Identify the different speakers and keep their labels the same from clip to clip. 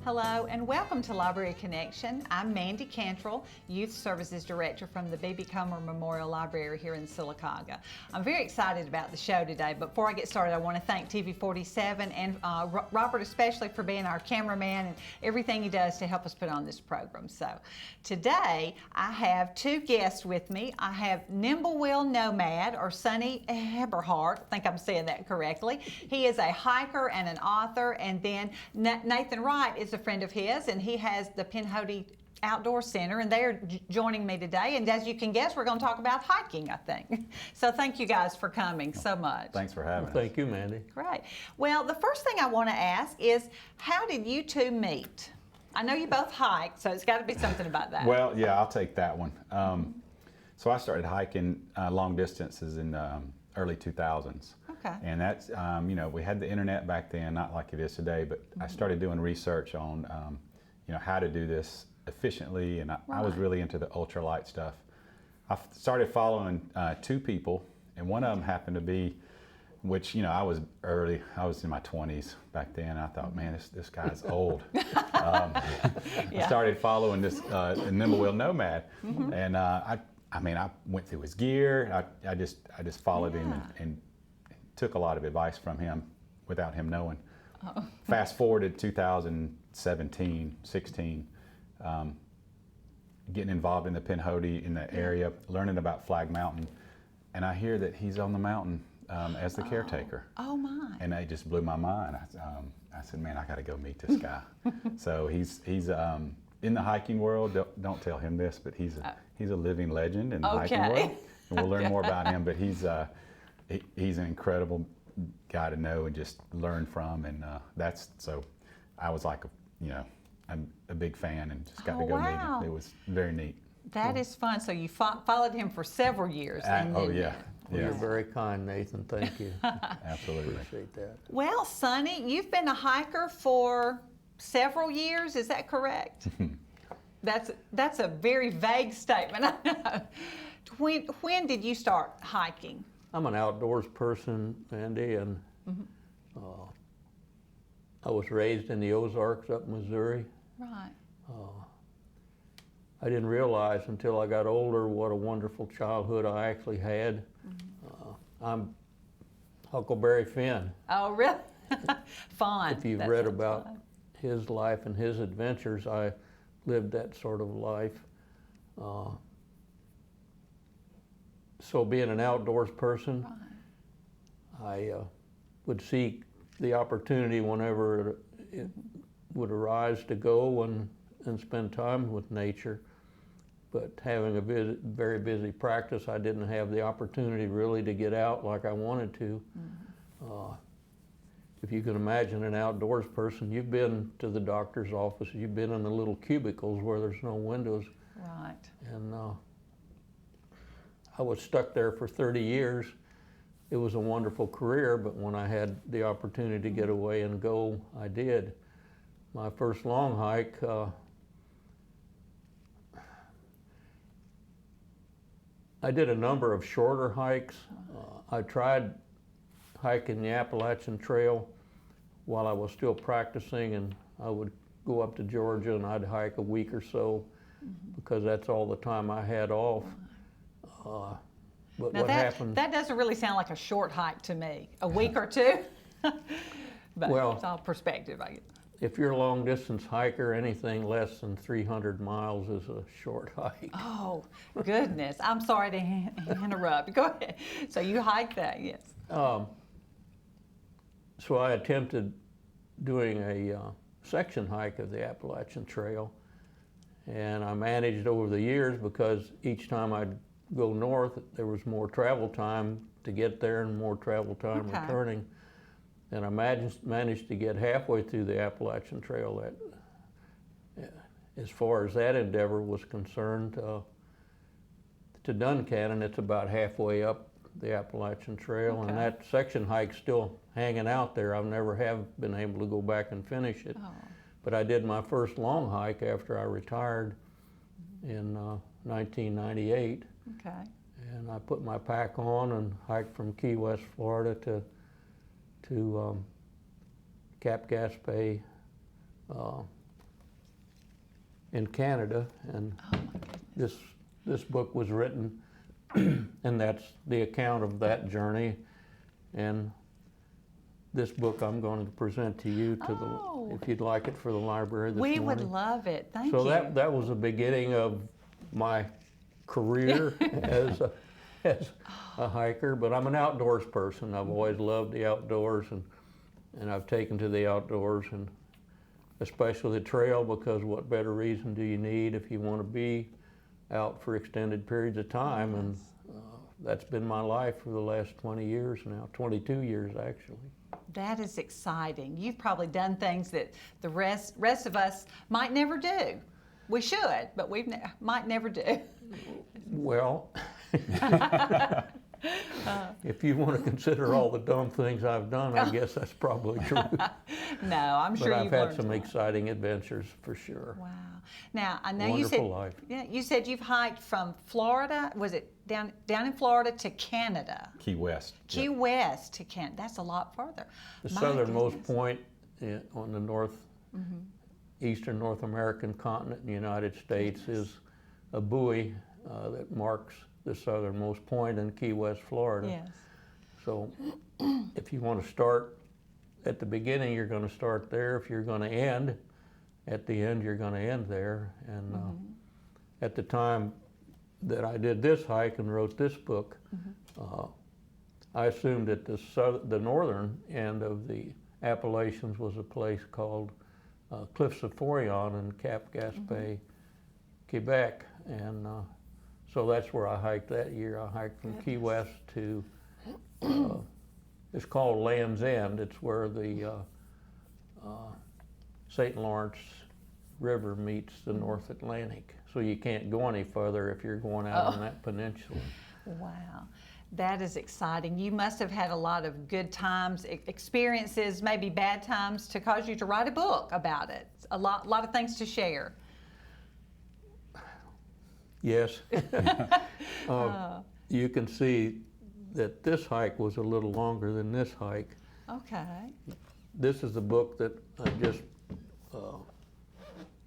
Speaker 1: Hello and welcome to Library Connection. I'm Mandy Cantrell, Youth Services Director from the B.B. Comer Memorial Library here in Sylacauga. I'm very excited about the show today, but before I get started, I want to thank TV47 and Robert especially for being our cameraman and everything he does to help us put on this program. So today I have two guests with me. I have Nimblewill Nomad, or Sunny Eberhart. I think I'm saying that correctly. He is a hiker and an author, and then Nathan Wright is a friend of his, and he has the Pinhoti Outdoor Center, and they're joining me today. And as you can guess, we're going to talk about hiking, I think. So thank you guys for coming so much.
Speaker 2: Thanks for having us.
Speaker 3: Thank you, Mandy.
Speaker 1: Great. Well, the first thing I want to ask is, how did you two meet? I know you both hike, so it's got to be something about that.
Speaker 2: Well, yeah, I'll take that one. So I started hiking long distances in the early 2000s.
Speaker 1: Okay.
Speaker 2: And that's, you know, we had the internet back then, not like it is today, but I started doing research on, you know, how to do this efficiently, and I was really into the ultralight stuff. I started following two people, and one of them happened to be, which, you know, I was in my 20s back then. I thought, man, this guy's old. I started following this Nimblewill Nomad, and I mean, I went through his gear. I just followed him and took a lot of advice from him without him knowing. Fast forwarded 2017, 16, getting involved in the Pinhoti in the area, learning about Flagg Mountain, and I hear that he's on the mountain as the caretaker.
Speaker 1: Oh my!
Speaker 2: And it just blew my mind. I said, man, I got to go meet this guy. So he's in the hiking world. Don't tell him this, but he's a living legend in the hiking world, and we'll learn more about him. But he's an incredible guy to know and just learn from, and so I was like, I'm a big fan and just got to go meet him. It was very neat.
Speaker 1: That is fun. So you followed him for several years.
Speaker 2: Oh yeah.
Speaker 3: Well, you're very kind, Nathan. Thank you.
Speaker 2: Absolutely.
Speaker 3: Appreciate that.
Speaker 1: Well, Sunny, you've been a hiker for several years. Is that correct? That's a very vague statement. I know. When did you start hiking?
Speaker 3: I'm an outdoors person, Mandy, and I was raised in the Ozarks up in Missouri.
Speaker 1: Right.
Speaker 3: I didn't realize until I got older what a wonderful childhood I actually had. I'm Huckleberry Finn.
Speaker 1: Oh, really? Fun.
Speaker 3: If you've read about his life and his adventures, I lived that sort of life. So being an outdoors person, I would seek the opportunity whenever it would arise to go and spend time with nature. But having a very busy practice, I didn't have the opportunity really to get out like I wanted to. If you can imagine an outdoors person, you've been to the doctor's office, you've been in the little cubicles where there's no windows.
Speaker 1: Right.
Speaker 3: And I was stuck there for 30 years. It was a wonderful career, but when I had the opportunity to get away and go, I did. My first long hike, I did a number of shorter hikes. I tried hiking the Appalachian Trail while I was still practicing, and I would go up to Georgia and I'd hike a week or so because that's all the time I had off. But
Speaker 1: now
Speaker 3: what happened?
Speaker 1: That doesn't really sound like a short hike to me. A week or two? But
Speaker 3: well,
Speaker 1: it's all perspective, I guess.
Speaker 3: If you're a long distance hiker, anything less than 300 miles is a short hike.
Speaker 1: Oh, goodness. I'm sorry to interrupt. Go ahead. So you hiked that, yes.
Speaker 3: So I attempted doing a section hike of the Appalachian Trail, and I managed over the years, because each time I'd go north, there was more travel time to get there and more travel time returning. And I managed to get halfway through the Appalachian Trail. As far as that endeavor was concerned, to Duncannon, it's about halfway up the Appalachian Trail, and that section hike's still hanging out there. I've never been able to go back and finish it. But I did my first long hike after I retired in 1998.
Speaker 1: Okay.
Speaker 3: And I put my pack on and hiked from Key West, Florida to Cap Gaspé, in Canada, and
Speaker 1: Oh my goodness.
Speaker 3: this book was written, and that's the account of that journey. And this book I'm going to present to you if you'd like it for the library this morning.
Speaker 1: We would love it. Thank
Speaker 3: So
Speaker 1: you.
Speaker 3: that was the beginning of my career as a hiker, but I'm an outdoors person. I've always loved the outdoors, and I've taken to the outdoors, and especially the trail, because what better reason do you need if you want to be out for extended periods of time? And that's been my life for the last 20 years now, 22 years actually.
Speaker 1: That is exciting. You've probably done things that the rest of us might never do. We should, but we might never do.
Speaker 3: Well, if you want to consider all the dumb things I've done, I guess that's probably true.
Speaker 1: No, I'm sure
Speaker 3: But
Speaker 1: you've
Speaker 3: I've had
Speaker 1: learned
Speaker 3: some
Speaker 1: a lot.
Speaker 3: exciting adventures for sure.
Speaker 1: Wow. Now, I know
Speaker 3: Wonderful life.
Speaker 1: you said you've hiked from Florida, was it down in Florida to Canada?
Speaker 2: Key West.
Speaker 1: Key West to Canada. That's a lot further.
Speaker 3: The
Speaker 1: My
Speaker 3: southernmost
Speaker 1: goodness.
Speaker 3: point on the eastern North American continent in the United States is a buoy that marks the southernmost point in Key West, Florida.
Speaker 1: Yes.
Speaker 3: So if you want to start at the beginning, you're going to start there. If you're going to end at the end, you're going to end there. And at the time that I did this hike and wrote this book, I assumed that the northern end of the Appalachians was a place called Cliffs of Forillon in Cap Gaspé, Quebec. And so that's where I hiked that year. I hiked from Key West to, it's called Land's End. It's where the St. Lawrence River meets the North Atlantic. So you can't go any further if you're going out on that peninsula.
Speaker 1: Wow. That is exciting. You must have had a lot of good times, experiences, maybe bad times to cause you to write a book about it. A lot of things to share.
Speaker 3: Yes. You can see that this hike was a little longer than this hike.
Speaker 1: Okay.
Speaker 3: This is the book that I just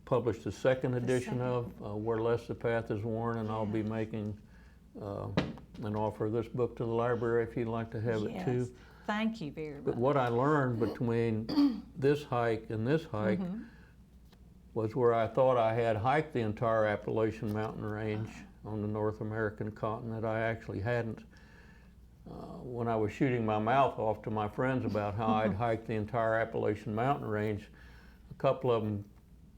Speaker 3: published the second edition of, Where Less the Path is Worn, and I'll be making an offer of this book to the library if you'd like to have it too.
Speaker 1: Thank you very much.
Speaker 3: But what I learned between this hike and this hike was where I thought I had hiked the entire Appalachian mountain range on the North American continent. I actually hadn't. When I was shooting my mouth off to my friends about how I'd hiked the entire Appalachian mountain range, a couple of them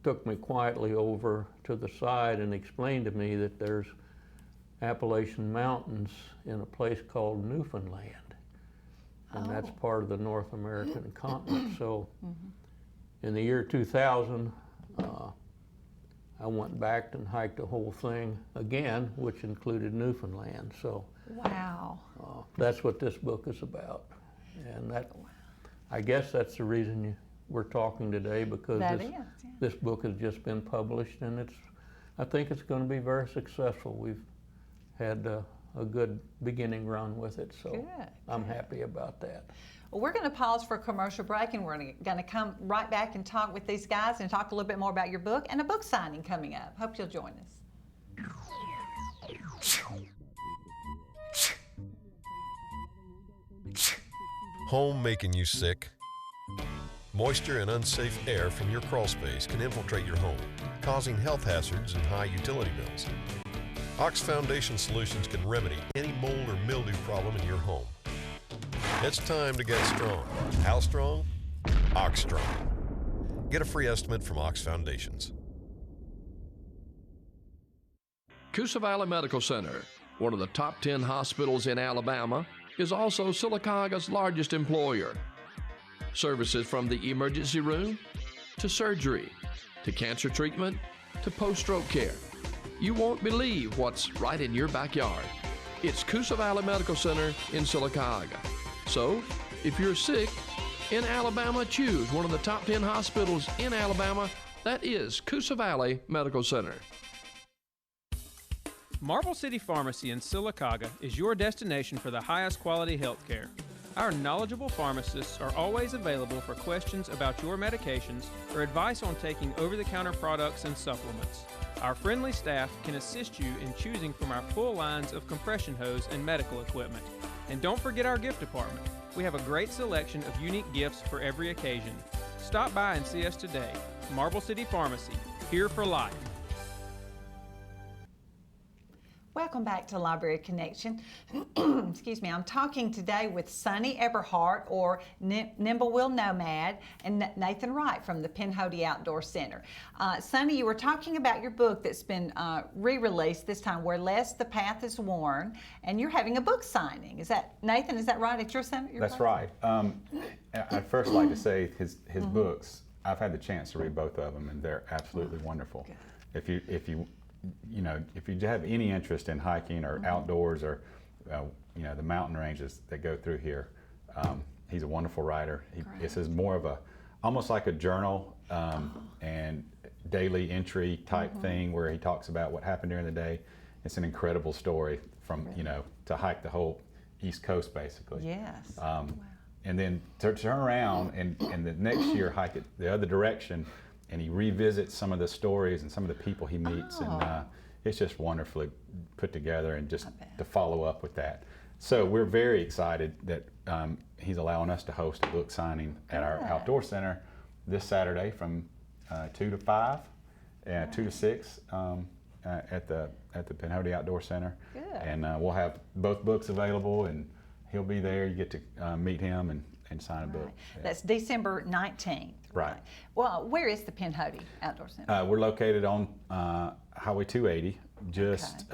Speaker 3: took me quietly over to the side and explained to me that there's Appalachian Mountains in a place called Newfoundland, and that's part of the North American continent. So in the year 2000, I went back and hiked the whole thing again, which included Newfoundland. So
Speaker 1: wow.
Speaker 3: that's what this book is about, and that I guess that's the reason we're talking today, because this book has just been published, and I think it's going to be very successful. We've had a good beginning run with it, so I'm happy about that.
Speaker 1: Well, we're going to pause for a commercial break, and we're going to come right back and talk with these guys and talk a little bit more about your book and a book signing coming up. Hope you'll join us.
Speaker 4: Home making you sick? Moisture and unsafe air from your crawl space can infiltrate your home, causing health hazards and high utility bills. Ox Foundation Solutions can remedy any mold or mildew problem in your home. It's time to get strong. How strong? Ox Strong. Get a free estimate from Ox Foundations.
Speaker 5: Coosa Valley Medical Center, one of the top 10 hospitals in Alabama, is also Silicaga's largest employer. Services from the emergency room to surgery to cancer treatment to post-stroke care. You won't believe what's right in your backyard. It's Coosa Valley Medical Center in Silicaga. So, if you're sick in Alabama, choose one of the top 10 hospitals in Alabama. That is Coosa Valley Medical Center.
Speaker 6: Marble City Pharmacy in Silicaga is your destination for the highest quality health care. Our knowledgeable pharmacists are always available for questions about your medications or advice on taking over-the-counter products and supplements. Our friendly staff can assist you in choosing from our full lines of compression hose and medical equipment. And don't forget our gift department. We have a great selection of unique gifts for every occasion. Stop by and see us today. Marble City Pharmacy, here for life.
Speaker 1: Welcome back to Library Connection. Excuse me, I'm talking today with Sunny Eberhart, or Nimblewill Nomad, and Nathan Wright from the Pinhoti Outdoor Center. Sunny, you were talking about your book that's been re-released this time, Where Less the Path is Worn, and you're having a book signing. Is that, Nathan, is that right at your center?
Speaker 2: That's right. I'd first like to say his books, I've had the chance to read both of them, and they're absolutely wonderful.
Speaker 1: Good.
Speaker 2: If you have any interest in hiking or outdoors, or the mountain ranges that go through here, he's a wonderful writer. This is more of almost like a journal and daily entry type thing, where he talks about what happened during the day. It's an incredible story from to hike the whole East Coast basically.
Speaker 1: Yes.
Speaker 2: And then to turn around and the next year hike it the other direction. And he revisits some of the stories and some of the people he meets, and it's just wonderfully put together, and just to follow up with that. So we're very excited that he's allowing us to host a book signing at our outdoor center this Saturday from 2 to 5, 2 to 6 at the Pinhoti Outdoor Center.
Speaker 1: Good.
Speaker 2: And we'll have both books available, and he'll be there. You get to meet him and sign a book. Yeah.
Speaker 1: That's December 19th.
Speaker 2: Right.
Speaker 1: Well, where is the Pinhoti Outdoor Center?
Speaker 2: We're located on Highway 280, just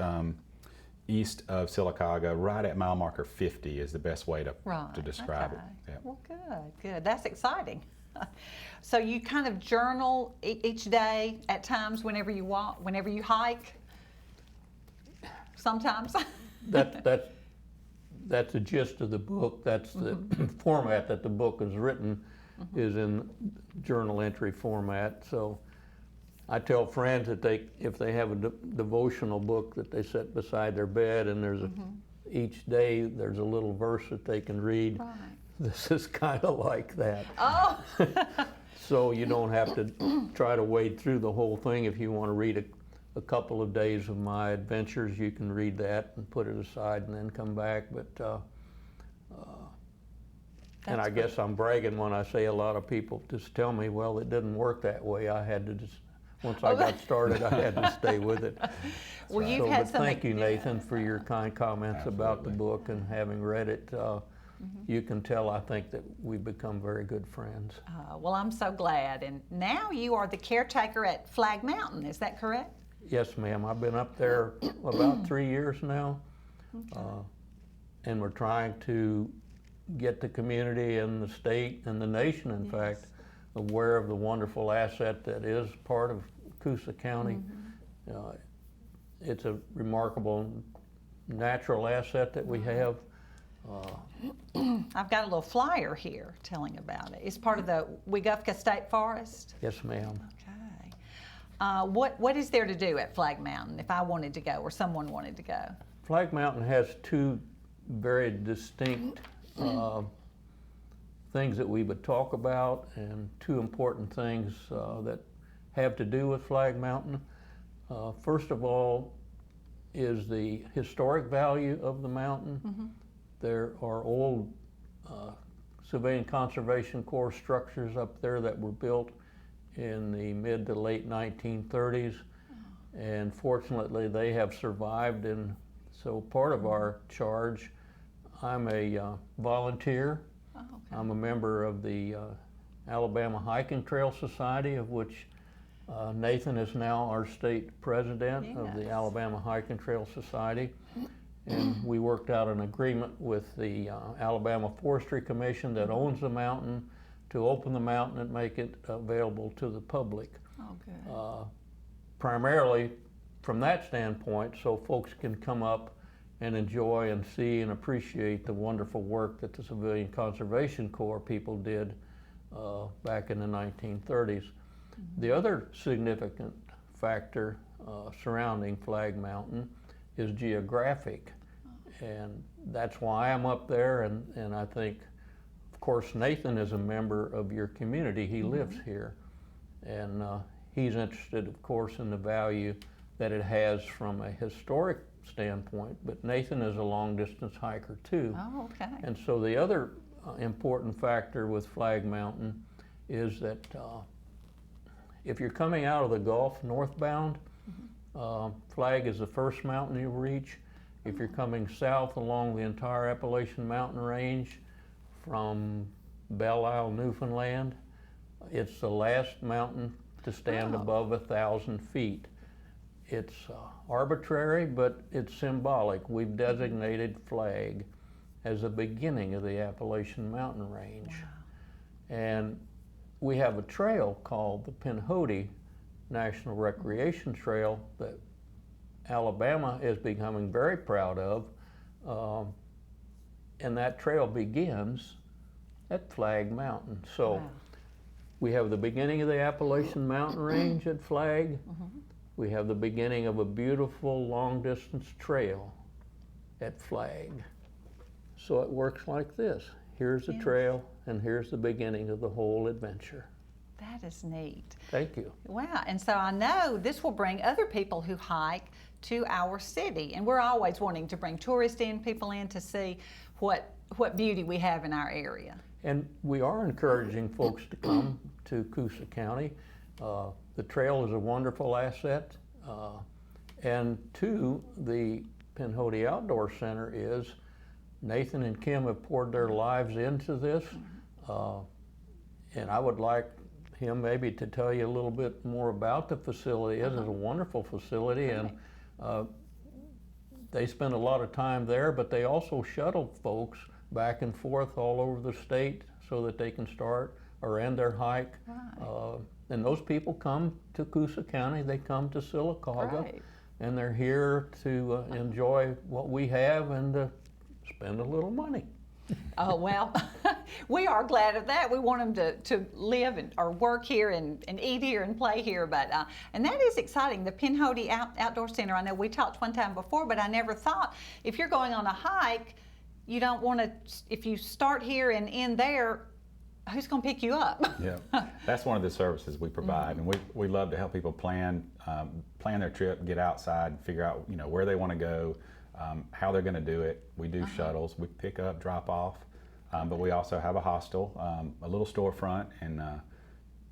Speaker 2: east of Sylacauga, right at mile marker 50 is the best way to describe it. Yeah.
Speaker 1: Well, good. That's exciting. So you kind of journal each day at times, whenever you walk, whenever you hike? Sometimes?
Speaker 3: That's the gist of the book. That's the format that the book is written, is in journal entry format. So I tell friends that if they have a devotional book that they set beside their bed, and there's each day there's a little verse that they can read.
Speaker 1: Right.
Speaker 3: This is kind of like that.
Speaker 1: Oh!
Speaker 3: So you don't have to try to wade through the whole thing. If you want to read a couple of days of my adventures, you can read that and put it aside and then come back. But and I guess I'm bragging when I say a lot of people just tell me, well, it didn't work that way. I had to just, once I got started, I had to stay with it.
Speaker 1: Well, you've had some.
Speaker 3: Thank you, Nathan, for your kind comments about the book, and having read it. You can tell, I think, that we've become very good friends.
Speaker 1: Well, I'm so glad. And now you are the caretaker at Flagg Mountain, is that correct?
Speaker 3: Yes, ma'am. I've been up there about 3 years now, and we're trying to get the community and the state and the nation, in fact, aware of the wonderful asset that is part of Coosa County. It's a remarkable natural asset that we have.
Speaker 1: I've got a little flyer here telling about it. It's part of the Weguffka State Forest.
Speaker 3: Yes, ma'am.
Speaker 1: Okay. What is there to do at Flagg Mountain if I wanted to go or someone wanted to go?
Speaker 3: Flagg Mountain has two very distinct things that we would talk about, and two important things that have to do with Flagg Mountain. First of all is the historic value of the mountain. There are old Civilian Conservation Corps structures up there that were built in the mid to late 1930s, and fortunately they have survived. And so part of our charge, I'm a volunteer. I'm a member of the Alabama Hiking Trail Society, of which Nathan is now our state president of the Alabama Hiking Trail Society. And we worked out an agreement with the Alabama Forestry Commission that owns the mountain to open the mountain and make it available to the public.
Speaker 1: Oh, good.
Speaker 3: Primarily from that standpoint, so folks can come up and enjoy and see and appreciate the wonderful work that the Civilian Conservation Corps people did back in the 1930s. The other significant factor surrounding Flagg Mountain is geographic. And that's why I'm up there, and I think, of course, Nathan is a member of your community. He lives here, and he's interested, of course, in the value that it has from a historic standpoint, but Nathan is a long-distance hiker too.
Speaker 1: Oh, okay.
Speaker 3: And so the other important factor with Flagg Mountain is that if you're coming out of the Gulf northbound, Flagg is the first mountain you reach. If you're coming south along the entire Appalachian mountain range from Belle Isle, Newfoundland, it's the last mountain to stand above 1,000 feet. It's arbitrary, but it's symbolic. We've designated Flagg as the beginning of the Appalachian mountain range. And we have a trail called the Pinhoti National Recreation Trail that Alabama is becoming very proud of. And that trail begins at Flagg Mountain. So we have the beginning of the Appalachian mountain range at Flagg. We have the beginning of a beautiful long-distance trail at Flagg. So it works like this. Here's the trail, and here's the beginning of the whole adventure.
Speaker 1: That is neat.
Speaker 3: Thank you.
Speaker 1: Wow, and so I know this will bring other people who hike to our city, and we're always wanting to bring tourists in, people in to see what beauty we have in our area.
Speaker 3: And we are encouraging folks to come to Coosa County. The trail is a wonderful asset, and two, the Pinhoti Outdoor Center is, Nathan and Kim have poured their lives into this, and I would like him maybe to tell you a little bit more about the facility. It is a wonderful facility, and they spend a lot of time there, but they also shuttle folks back and forth all over the state so that they can start or end their hike. And those people come to Coosa County, they come to Sylacauga, and they're here to enjoy what we have and to spend a little money.
Speaker 1: Oh, well, we are glad of that. We want them to live or work here and eat here and play here. But and that is exciting. The Pinhoti Outdoor Center, I know we talked one time before, but I never thought if you're going on a hike, you don't want to, if you start here and end there, who's going to pick you up?
Speaker 2: Yeah, that's one of the services we provide, and we love to help people plan their trip, get outside, figure out where they want to go, how they're going to do it. We do shuttles, we pick up, drop off, but we also have a hostel, a little storefront, and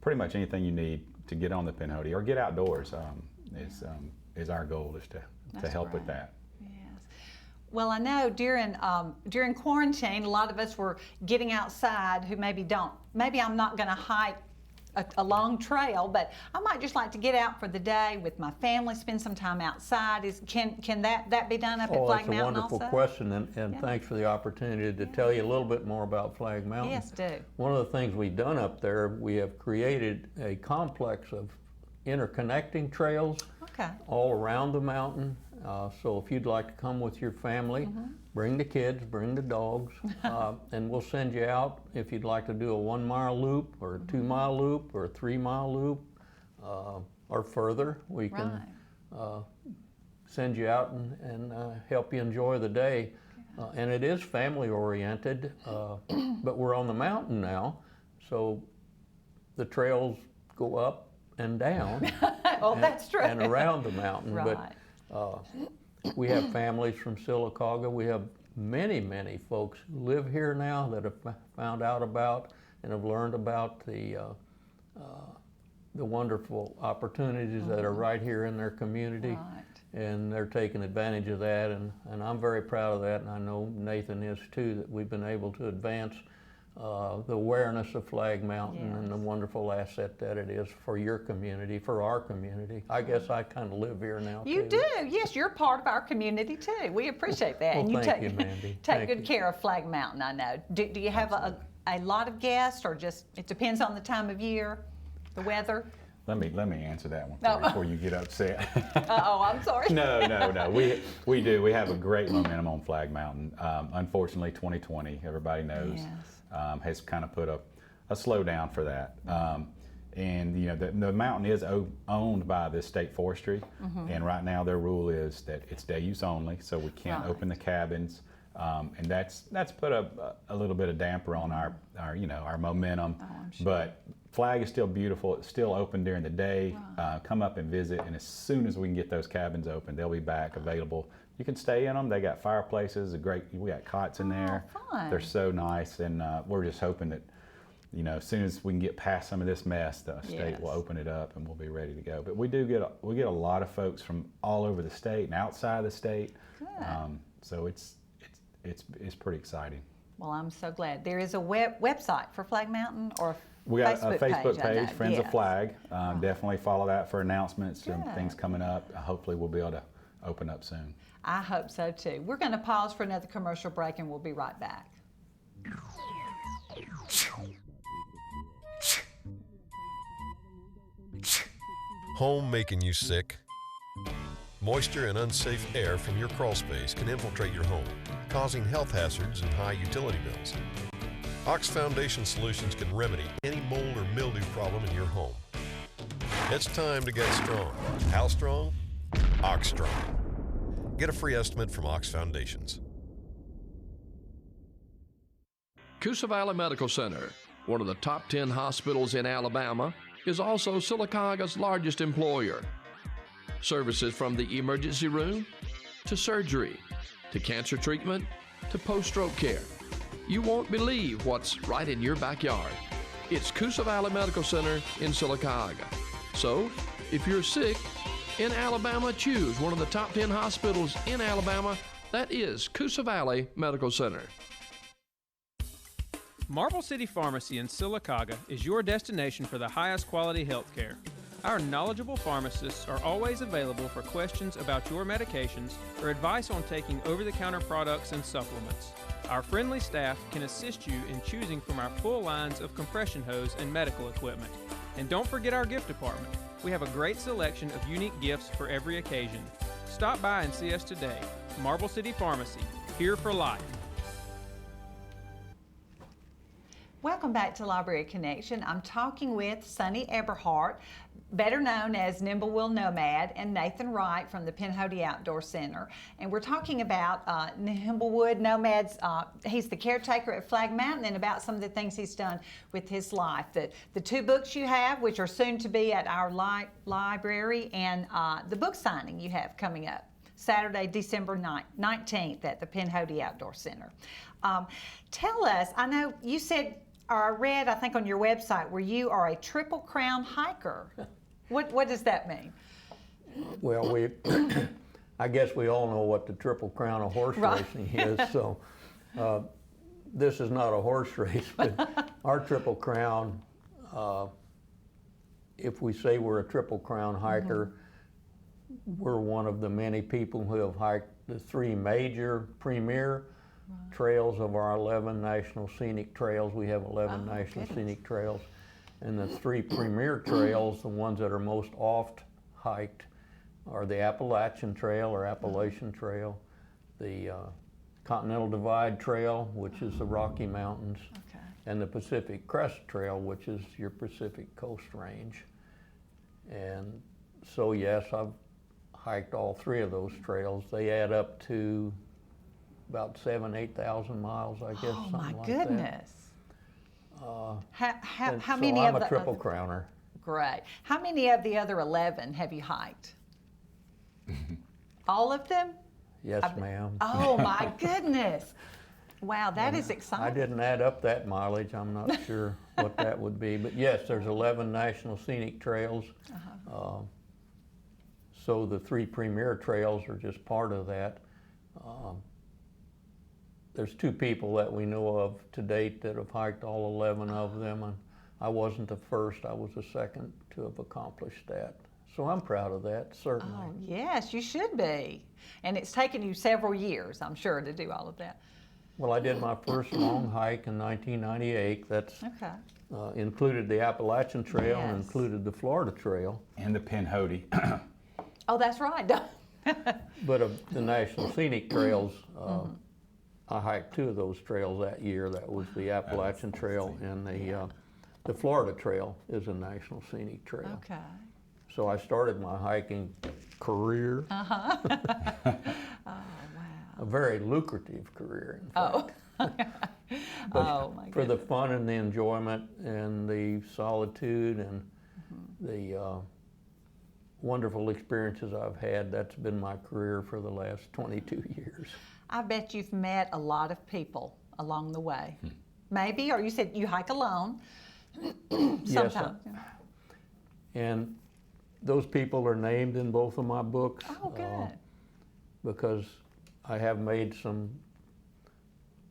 Speaker 2: pretty much anything you need to get on the Pinhoti or get outdoors is our goal, is to help with that.
Speaker 1: Well, I know during quarantine, a lot of us were getting outside who maybe I'm not going to hike a long trail, but I might just like to get out for the day with my family, spend some time outside. Can that be done up at Flagg Mountain also?
Speaker 3: That's a wonderful question, and thanks for the opportunity to tell you a little bit more about Flagg Mountain.
Speaker 1: Yes, do.
Speaker 3: One of the things we've done up there, we have created a complex of interconnecting trails all around the mountain. So if you'd like to come with your family, bring the kids, bring the dogs, and we'll send you out if you'd like to do a 1 mile loop or a 2 mile loop or a 3 mile loop or further. We can send you out and help you enjoy the day. And it is family oriented, but we're on the mountain now, so the trails go up and down.
Speaker 1: That's true.
Speaker 3: And around the mountain. But we have families from Sylacauga. We have many folks who live here now that have found out about and have learned about the wonderful opportunities that are right here in their community. And they're taking advantage of that, and I'm very proud of that, and I know Nathan is too, that we've been able to advance the awareness of Flagg Mountain and the wonderful asset that it is for your community, for our community. I guess I kind of live here now,
Speaker 1: You
Speaker 3: too.
Speaker 1: do, yes, you're part of our community too. We appreciate that.
Speaker 3: Well,
Speaker 1: And you
Speaker 3: thank you, Mandy.
Speaker 1: take good care of Flagg Mountain, I know. Do you have a lot of guests, or just, it depends on the time of year, the weather?
Speaker 2: Let me answer that one before you get upset.
Speaker 1: Oh, I'm sorry.
Speaker 2: No. We do. We have a great momentum on Flagg Mountain. Unfortunately, 2020, everybody knows, has kind of put a slowdown for that. And you know, the mountain is owned by the state forestry, and right now their rule is that it's day use only, so we can't open the cabins, and that's put a little bit of damper on our you know, our momentum.
Speaker 1: Oh, I'm sure.
Speaker 2: But Flagg is still beautiful. It's still open during the day. Come up and visit, and as soon as we can get those cabins open, they'll be back available. You can stay in them. They got fireplaces. We got cots in there.
Speaker 1: Fun.
Speaker 2: They're so nice, and we're just hoping that, you know, as soon as we can get past some of this mess, the state will open it up and we'll be ready to go. But we get a lot of folks from all over the state and outside the state.
Speaker 1: Good.
Speaker 2: So it's pretty exciting.
Speaker 1: Well, I'm so glad. There is a website for Flagg Mountain, or
Speaker 2: We got
Speaker 1: Facebook
Speaker 2: a Facebook
Speaker 1: I know.
Speaker 2: page, Friends of
Speaker 1: Yes.
Speaker 2: Flagg. Definitely follow that for announcements and
Speaker 1: Good.
Speaker 2: things coming up. Hopefully we'll be able to open up soon.
Speaker 1: I hope so too. We're going to pause for another commercial break and we'll be right back.
Speaker 4: Home making you sick? Moisture and unsafe air from your crawl space can infiltrate your home, causing health hazards and high utility bills. Ox Foundation Solutions can remedy any mold or mildew problem in your home. It's time to get strong. How strong? Ox Strong. Get a free estimate from Ox Foundations.
Speaker 5: Coosa Valley Medical Center, one of the top 10 hospitals in Alabama, is also Sylacauga's largest employer. Services from the emergency room to surgery to cancer treatment to post-stroke care. You won't believe what's right in your backyard. It's Coosa Valley Medical Center in Sylacauga. So, if you're sick in Alabama, choose one of the top 10 hospitals in Alabama. That is Coosa Valley Medical Center.
Speaker 6: Marble City Pharmacy in Sylacauga is your destination for the highest quality health care. Our knowledgeable pharmacists are always available for questions about your medications or advice on taking over-the-counter products and supplements. Our friendly staff can assist you in choosing from our full lines of compression hose and medical equipment. And don't forget our gift department. We have a great selection of unique gifts for every occasion. Stop by and see us today. Marble City Pharmacy, here for life.
Speaker 1: Welcome back to Library Connection. I'm talking with Sunny Eberhart, better known as Nimblewill Nomad, and Nathan Wright from the Pinhoti Outdoor Center. And we're talking about Nimblewill Nomad's, he's the caretaker at Flagg Mountain, and about some of the things he's done with his life. The two books you have, which are soon to be at our library, and the book signing you have coming up Saturday, December 19th at the Pinhoti Outdoor Center. Tell us, I know you said, or I read, I think on your website, where you are a Triple Crown hiker. What does that mean?
Speaker 3: Well, I guess we all know what the Triple Crown of horse racing is, so this is not a horse race, but our Triple Crown, if we say we're a Triple Crown hiker, we're one of the many people who have hiked the three major premier trails of our 11 national scenic trails. We have 11 national scenic trails. And the three premier trails, the ones that are most oft hiked, are the Appalachian Trail or Appalachian Trail, the Continental Divide Trail, which is the Rocky Mountains, and the Pacific Crest Trail, which is your Pacific Coast Range. And so yes, I've hiked all three of those trails. They add up to about 8,000 miles, I guess,
Speaker 1: Oh
Speaker 3: something
Speaker 1: my
Speaker 3: like
Speaker 1: goodness.
Speaker 3: that.
Speaker 1: How
Speaker 3: So
Speaker 1: many
Speaker 3: I'm
Speaker 1: of
Speaker 3: a
Speaker 1: the
Speaker 3: Triple Crowner.
Speaker 1: Great. How many of the other 11 have you hiked? All of them?
Speaker 3: Yes, ma'am.
Speaker 1: Oh my goodness. Wow, that is
Speaker 3: I
Speaker 1: exciting.
Speaker 3: didn't add up that mileage. I'm not sure what that would be. But yes, there's 11 national scenic trails. So the three premier trails are just part of that. There's two people that we know of to date that have hiked all 11 of them, and I wasn't the first, I was the second to have accomplished that. So I'm proud of that, certainly.
Speaker 1: Oh, yes, you should be. And it's taken you several years, I'm sure, to do all of that.
Speaker 3: Well, I did my first long hike in 1998. That's included the Appalachian Trail and included the Florida Trail.
Speaker 2: And the Pinhoti.
Speaker 1: Oh, that's right.
Speaker 3: But of the National Scenic Trails, I hiked two of those trails that year. That was the Appalachian Trail and the the Florida Trail is a National Scenic Trail.
Speaker 1: Okay.
Speaker 3: So I started my hiking career,
Speaker 1: Oh, wow.
Speaker 3: a very lucrative career, in fact.
Speaker 1: Oh.
Speaker 3: But
Speaker 1: Oh, my
Speaker 3: for the
Speaker 1: goodness.
Speaker 3: fun and the enjoyment and the solitude and the wonderful experiences I've had, that's been my career for the last 22 years.
Speaker 1: I bet you've met a lot of people along the way. Maybe, or you said you hike alone.
Speaker 3: Yes,
Speaker 1: Sometimes.
Speaker 3: and those people are named in both of my books.
Speaker 1: Oh, good.
Speaker 3: Because I have made some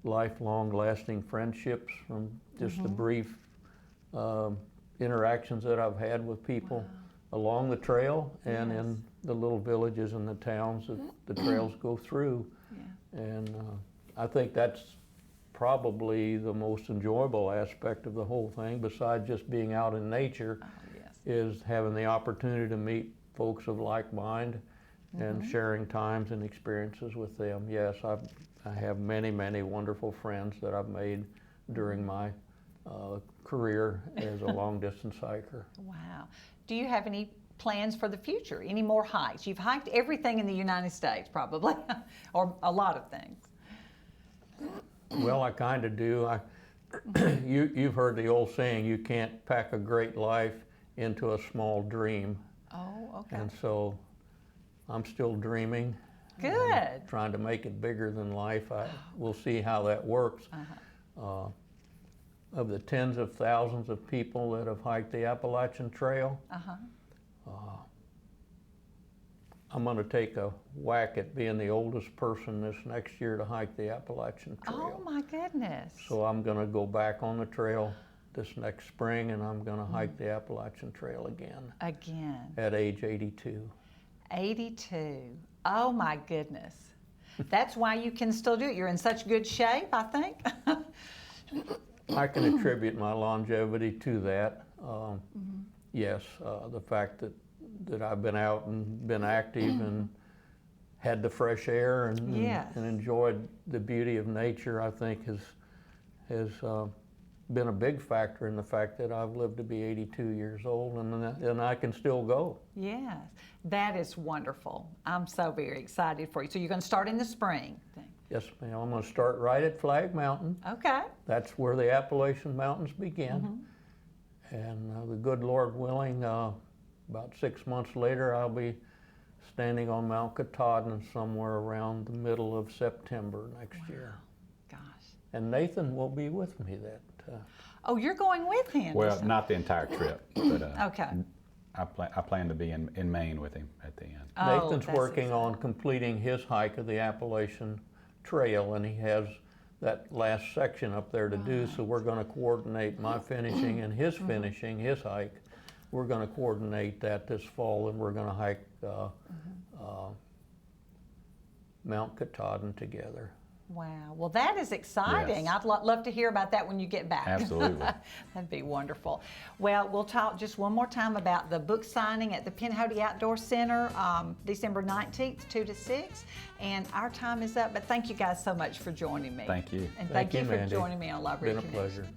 Speaker 3: lifelong lasting friendships from just the brief interactions that I've had with people along the trail and in the little villages and the towns that the trails go through.
Speaker 1: Yeah.
Speaker 3: And I think that's probably the most enjoyable aspect of the whole thing, besides just being out in nature,
Speaker 1: Oh, yes.
Speaker 3: is having the opportunity to meet folks of like mind and sharing times and experiences with them. Yes, I have many, many wonderful friends that I've made during my career as a long-distance hiker.
Speaker 1: Wow. Do you have any plans for the future? Any more hikes? You've hiked everything in the United States, probably, or a lot of things.
Speaker 3: Well, I kind of do. You've heard the old saying, you can't pack a great life into a small dream.
Speaker 1: Oh, okay.
Speaker 3: And so I'm still dreaming.
Speaker 1: Good.
Speaker 3: Trying to make it bigger than life. We'll see how that works. Of the tens of thousands of people that have hiked the Appalachian Trail, I'm going to take a whack at being the oldest person this next year to hike the Appalachian Trail.
Speaker 1: Oh, my goodness.
Speaker 3: So I'm going to go back on the trail this next spring, and I'm going to hike the Appalachian Trail again
Speaker 1: Again.
Speaker 3: at age 82.
Speaker 1: 82. Oh, my goodness. That's why you can still do it. You're in such good shape, I think.
Speaker 3: I can attribute my longevity to that. Yes, the fact that I've been out and been active and had the fresh air and,
Speaker 1: Yes.
Speaker 3: and enjoyed the beauty of nature, I think has been a big factor in the fact that I've lived to be 82 years old and I can still go.
Speaker 1: Yes, that is wonderful. I'm so very excited for you. So you're going to start in the spring?
Speaker 3: Yes, ma'am. I'm going to start right at Flagg Mountain.
Speaker 1: Okay.
Speaker 3: That's where the Appalachian Mountains begin. And the good Lord willing, about 6 months later, I'll be standing on Mount Katahdin somewhere around the middle of September next year.
Speaker 1: Gosh.
Speaker 3: And Nathan will be with me that.
Speaker 1: Oh, you're going with him?
Speaker 2: Well, not the entire trip, but
Speaker 1: Okay.
Speaker 2: I plan to be in Maine with him at the end.
Speaker 1: Oh,
Speaker 3: Nathan's
Speaker 1: that's
Speaker 3: working on completing his hike of the Appalachian Trail, and he has that last section up there to do, so we're going to coordinate my finishing and his finishing, his hike. We're going to coordinate that this fall, and we're going to hike Mount Katahdin together.
Speaker 1: Wow. Well, that is exciting.
Speaker 2: Yes.
Speaker 1: I'd love to hear about that when you get back.
Speaker 2: Absolutely.
Speaker 1: That'd be wonderful. Well, we'll talk just one more time about the book signing at the Pinhoti Outdoor Center, December 19th, 2 to 6. And our time is up, but thank you guys so much for joining me.
Speaker 2: Thank you.
Speaker 1: And thank you for
Speaker 3: Mandy.
Speaker 1: joining me on Library
Speaker 3: Been a
Speaker 1: Connection.
Speaker 3: pleasure.